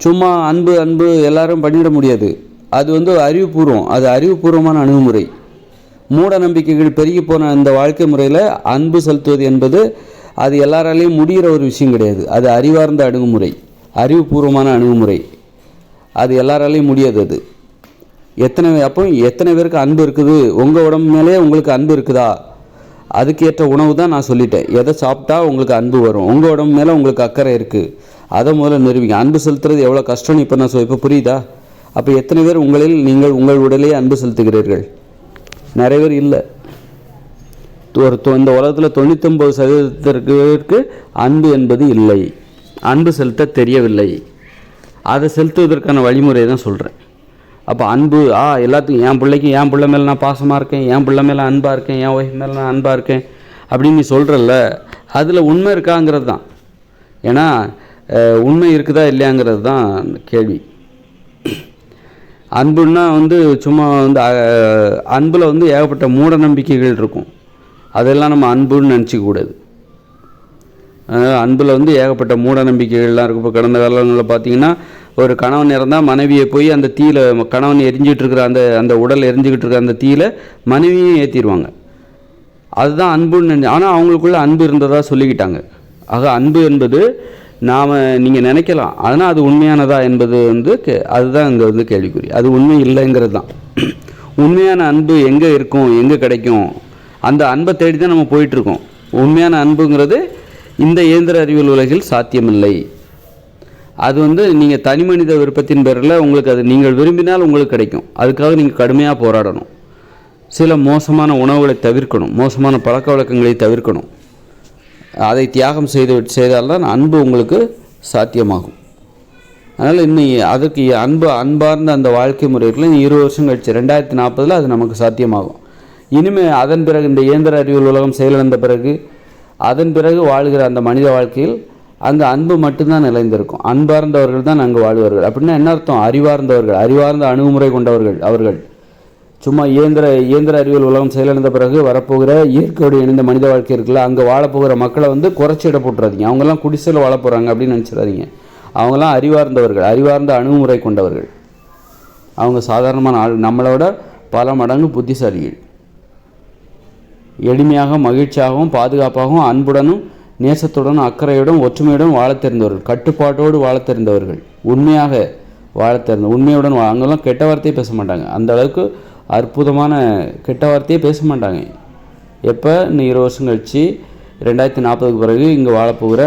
சும்மா அன்பு எல்லாரும் பண்ணிட முடியாது. அது அறிவுபூர்வம், அது அறிவுபூர்வமான அணுகுமுறை. மூட நம்பிக்கைகள் பெருகி போன இந்த வாழ்க்கை முறையில் அன்பு செலுத்துவது என்பது அது எல்லாராலையும் முடிகிற ஒரு விஷயம் கிடையாது. அது அறிவார்ந்த அணுகுமுறை, அறிவுபூர்வமான அணுகுமுறை. அது எல்லாராலையும் முடியாது. அது எத்தனை பேருக்கு அன்பு இருக்குது? உங்கள் உடம்பு மேலே உங்களுக்கு அன்பு இருக்குதா? அதுக்கேற்ற உணவு தான் நான் சொல்லிட்டேன். எதை சாப்பிட்டா உங்களுக்கு அன்பு வரும், உங்கள் உடம்பு மேலே உங்களுக்கு அக்கறை இருக்குது, அதை முதல்ல நிறுவிங்க. அன்பு செலுத்துறது எவ்வளோ கஷ்டம்னு இப்போ நான் இப்போ புரியுதா? அப்போ எத்தனை பேர் நீங்கள் உங்கள் உடலையே அன்பு செலுத்துகிறீர்கள்? நிறைய பேர் இல்லை. இந்த உலகத்தில் 99% அன்பு என்பது இல்லை. அன்பு செலுத்த தெரியவில்லை. அதை செலுத்துவதற்கான வழிமுறையை தான் சொல்கிறேன். அப்போ அன்பு எல்லாத்துக்கும் என் பிள்ளை மேலே நான் பாசமாக இருக்கேன், என் பிள்ளை மேலே அன்பாக இருக்கேன், என் ஒய்ஃப் மேலே நான் அன்பாக இருக்கேன் அப்படின்னு நீ சொல்கிறல்ல, அதில் உண்மை இருக்காங்கிறது தான். ஏன்னா உண்மை இருக்குதா இல்லையாங்கிறது தான் கேள்வி. அன்புன்னா சும்மா அன்பில் ஏகப்பட்ட மூட நம்பிக்கைகள் இருக்கும். அதெல்லாம் நம்ம அன்புன்னு நினச்சிக்கக்கூடாது. அன்பில் ஏகப்பட்ட மூட நம்பிக்கைகள்லாம் இருக்கும். இப்போ கடந்த காலங்களில் பார்த்தீங்கன்னா ஒரு கணவன் இறந்தால் மனைவியை போய் அந்த தீயில, கணவன் எரிஞ்சிக்கிட்டு இருக்கிற அந்த உடல் எரிஞ்சிக்கிட்டு இருக்கிற அந்த தீயில மனைவியும் ஏற்றிடுவாங்க. அதுதான் அன்புன்னு. ஆனால் அவங்களுக்குள்ள அன்பு இருந்ததாக சொல்லிக்கிட்டாங்க. ஆக அன்பு என்பது நீங்கள் நினைக்கலாம், ஆனால் அது உண்மையானதா என்பது அதுதான் இங்கே கேள்விக்குறி. அது உண்மை இல்லைங்கிறது தான். உண்மையான அன்பு எங்கே இருக்கும், எங்கே கிடைக்கும்? அந்த அன்பை தேடி தான் நம்ம போயிட்டுருக்கோம். உண்மையான அன்புங்கிறது இந்த இயந்திர அறிவியல் உலகில் சாத்தியமில்லை. அது நீங்கள் தனி மனித விருப்பத்தின் பேரில் உங்களுக்கு அது நீங்கள் விரும்பினால் உங்களுக்கு கிடைக்கும். அதுக்காக நீங்கள் கடுமையாக போராடணும். சில மோசமான உணவுகளை தவிர்க்கணும், மோசமான பழக்க வழக்கங்களை தவிர்க்கணும். அதை தியாகம் செய்தால்தான் அன்பு உங்களுக்கு சாத்தியமாகும். அதனால் இன்னும் அதுக்கு அன்பார்ந்த அந்த வாழ்க்கை முறைகளை 20 வருஷம் கழிச்சு 2040 அது நமக்கு சாத்தியமாகும். இனிமேல் அதன் பிறகு இந்த இயந்திர அறிவியல் உலகம் செயலிழந்த பிறகு அதன் பிறகு வாழ்கிற அந்த மனித வாழ்க்கையில் அங்கே அன்பு மட்டும்தான் நிலைந்திருக்கும். அன்பார்ந்தவர்கள் தான் அங்கு வாழ்வார்கள். அப்படின்னா என்ன அர்த்தம்? அறிவார்ந்தவர்கள், அறிவார்ந்த அணுகுமுறை கொண்டவர்கள். அவர்கள் சும்மா இயந்திர அறிவியல் உலகம் செயலிழந்த பிறகு வரப்போகிற இயற்கையோடு இணைந்த மனித வாழ்க்கை இருக்குல்ல, அங்கே வாழப்போகிற மக்களை குறைச்சி இட போட்டுறாதீங்க. அவங்கெல்லாம் குடிசையில் வாழ போகிறாங்க அப்படின்னு நினச்சிடாதீங்க. அவங்களாம் அறிவார்ந்தவர்கள், அறிவார்ந்த அணுகுமுறை கொண்டவர்கள். அவங்க சாதாரணமான ஆள், நம்மளோட பல மடங்கு புத்திசாலிகள். எளிமையாக, மகிழ்ச்சியாகவும், பாதுகாப்பாகவும், அன்புடனும், நேசத்துடனும், அக்கறையுடன், ஒற்றுமையுடன் வாழ தெரிந்தவர்கள், கட்டுப்பாட்டோடு வாழ தெரிந்தவர்கள், உண்மையாக வாழ தெரிந்த உண்மையுடன் அங்கெல்லாம் கெட்ட வார்த்தையே பேச மாட்டாங்க. அந்த அளவுக்கு அற்புதமான கெட்ட வார்த்தையே பேச மாட்டாங்க. எப்போ இன்னும் 20 வருஷம் கழிச்சு 2040 பிறகு இங்கே வாழப்போகிற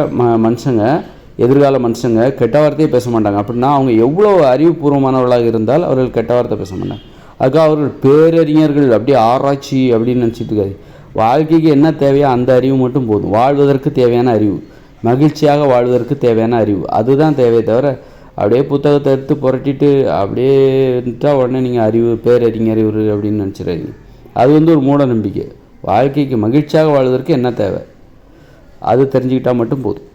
மனுஷங்க, எதிர்கால மனுஷங்க கெட்ட வார்த்தையே பேச மாட்டாங்க. அப்படின்னா அவங்க எவ்வளோ அறிவுபூர்வமானவர்களாக இருந்தால் அவர்கள் கெட்ட வார்த்தை பேச மாட்டாங்க. அதுக்காக அவர்கள் பேரறிஞர்கள், அப்படியே ஆராய்ச்சி அப்படின்னு நினச்சிட்டு இருக்காது. வாழ்க்கைக்கு என்ன தேவையோ அந்த அறிவு மட்டும் போதும். வாழ்வதற்கு தேவையான அறிவு, மகிழ்ச்சியாக வாழ்வதற்கு தேவையான அறிவு, அதுதான் தேவையை தவிர அப்படியே புத்தகத்தை எடுத்து புரட்டிட்டு அப்படியே இருந்துட்டா உடனே நீங்கள் பேரறிஞர் இவர் அப்படின்னு நினச்சிடாதீங்க. அது ஒரு மூட நம்பிக்கை. வாழ்க்கைக்கு மகிழ்ச்சியாக வாழ்வதற்கு என்ன தேவை அது தெரிஞ்சுக்கிட்டால் மட்டும் போதும்.